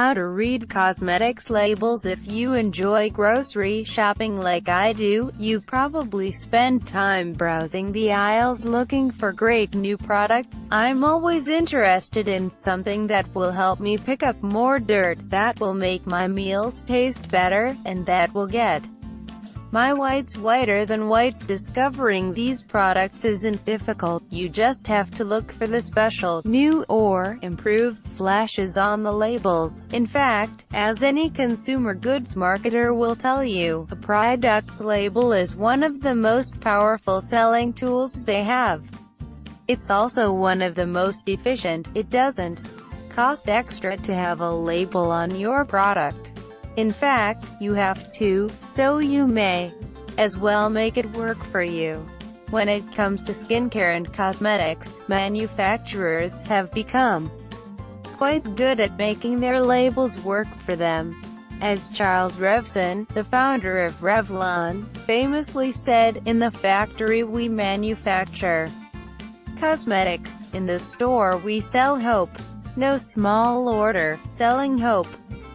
how to read cosmetics labels. If you enjoy grocery shopping like I do, you probably spend time browsing the aisles looking for great new products. I'm always interested in something that will help me pick up more dirt, that will make my meals taste better, and that will get my whites whiter than white. Discovering these products isn't difficult, you just have to look for the special, new, or improved flashes on the labels. In fact, as any consumer goods marketer will tell you, a product's label is one of the most powerful selling tools they have. It's also one of the most efficient. It doesn't cost extra to have a label on your product. In fact, you have to, so you may as well make it work for you. When it comes to skincare and cosmetics, manufacturers have become quite good at making their labels work for them. As Charles Revson, the founder of Revlon, famously said, "In the factory we manufacture cosmetics. In the store we sell hope." No small order, selling hope.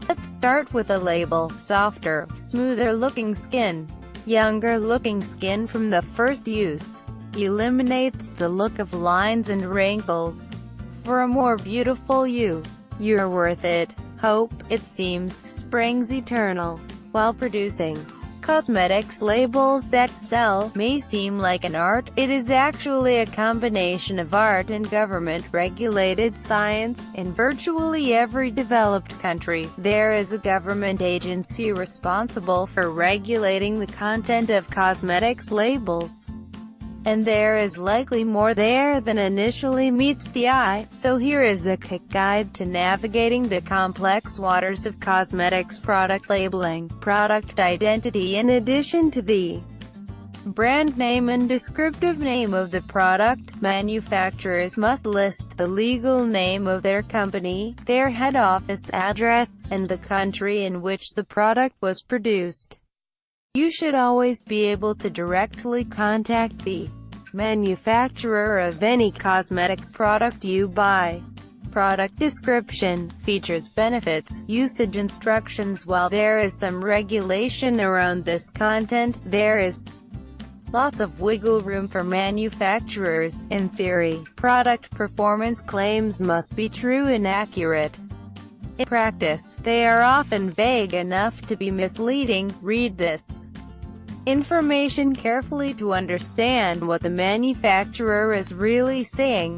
Let's start with a label. Softer, smoother looking skin. Younger looking skin from the first use. Eliminates the look of lines and wrinkles. For a more beautiful you. You're worth it. Hope, it seems, springs eternal. While producing cosmetics labels that sell may seem like an art, it is actually a combination of art and government-regulated science. In virtually every developed country, there is a government agency responsible for regulating the content of cosmetics labels. And there is likely more there than initially meets the eye, so here is a quick guide to navigating the complex waters of cosmetics product labeling. Product identity. In addition to the brand name and descriptive name of the product, manufacturers must list the legal name of their company, their head office address, and the country in which the product was produced. You should always be able to directly contact the manufacturer of any cosmetic product you buy. Product description, features, benefits, usage instructions. While there is some regulation around this content, there is lots of wiggle room for manufacturers. In theory, product performance claims must be true and accurate. In practice, they are often vague enough to be misleading. Read this information carefully to understand what the manufacturer is really saying.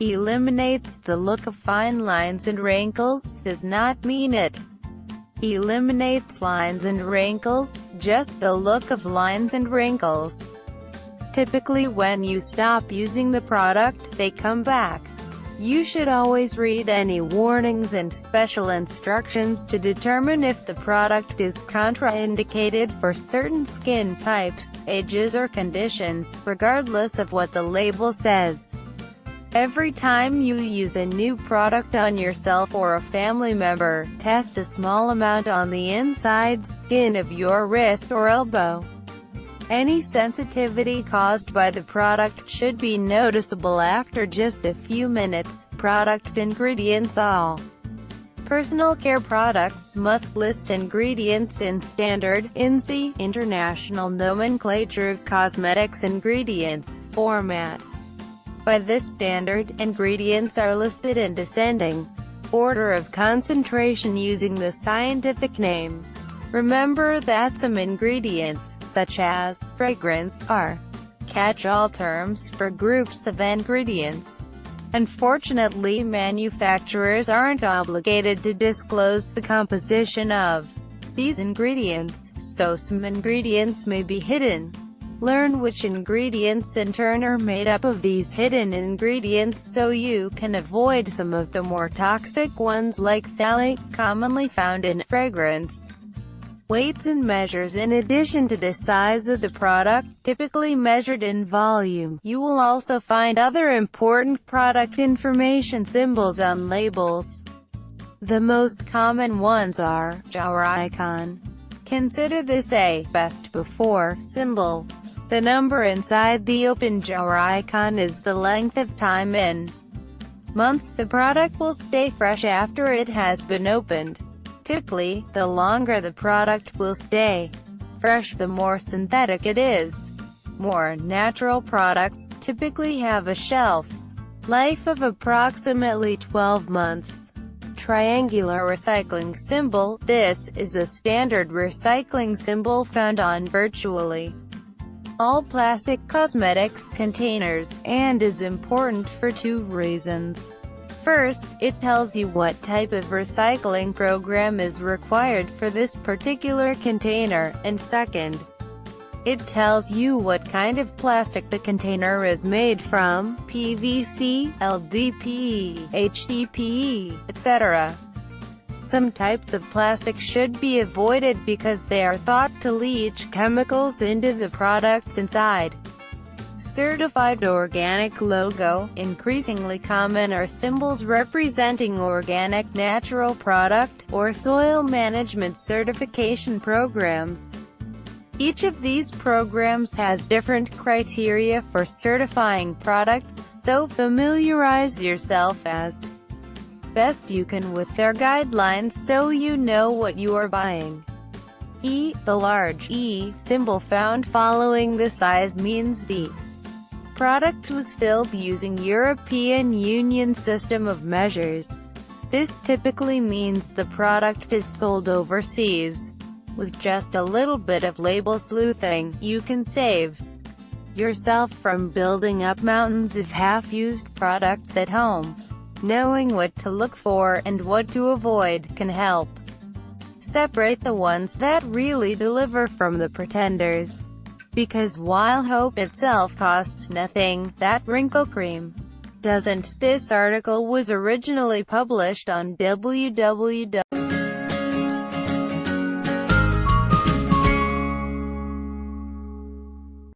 Eliminates the look of fine lines and wrinkles, does not mean it eliminates lines and wrinkles, just the look of lines and wrinkles. Typically when you stop using the product, they come back. You should always read any warnings and special instructions to determine if the product is contraindicated for certain skin types, ages or conditions, regardless of what the label says. Every time you use a new product on yourself or a family member, test a small amount on the inside skin of your wrist or elbow. Any sensitivity caused by the product should be noticeable after just a few minutes. Product ingredients. All personal care products must list ingredients in standard INCI International Nomenclature of Cosmetics Ingredients format. By this standard, ingredients are listed in descending order of concentration using the scientific name. Remember that some ingredients, such as fragrance, are catch-all terms for groups of ingredients. Unfortunately, manufacturers aren't obligated to disclose the composition of these ingredients, so some ingredients may be hidden. Learn which ingredients in turn are made up of these hidden ingredients so you can avoid some of the more toxic ones like phthalate, commonly found in fragrance. Weights and measures. In addition to the size of the product, typically measured in volume, you will also find other important product information symbols on labels. The most common ones are jar icon. Consider this a best before symbol. The number inside the open jar icon is the length of time in months the product will stay fresh after it has been opened. Typically, the longer the product will stay fresh, the more synthetic it is. More natural products typically have a shelf life of approximately 12 months. Triangular recycling symbol. This is a standard recycling symbol found on virtually all plastic cosmetics containers, and is important for two reasons. First, it tells you what type of recycling program is required for this particular container, and second, it tells you what kind of plastic the container is made from: PVC, LDPE, HDPE, etc. Some types of plastic should be avoided because they are thought to leach chemicals into the products inside. Certified organic logo. Increasingly common are symbols representing organic natural product, or soil management certification programs. Each of these programs has different criteria for certifying products, so familiarize yourself as best you can with their guidelines so you know what you are buying. E. The large E symbol found following the size means the product was filled using European Union system of measures. This typically means the product is sold overseas. With just a little bit of label sleuthing, you can save yourself from building up mountains of half-used products at home. Knowing what to look for, and what to avoid, can help separate the ones that really deliver from the pretenders. Because while hope itself costs nothing, that wrinkle cream doesn't. This article was originally published on www.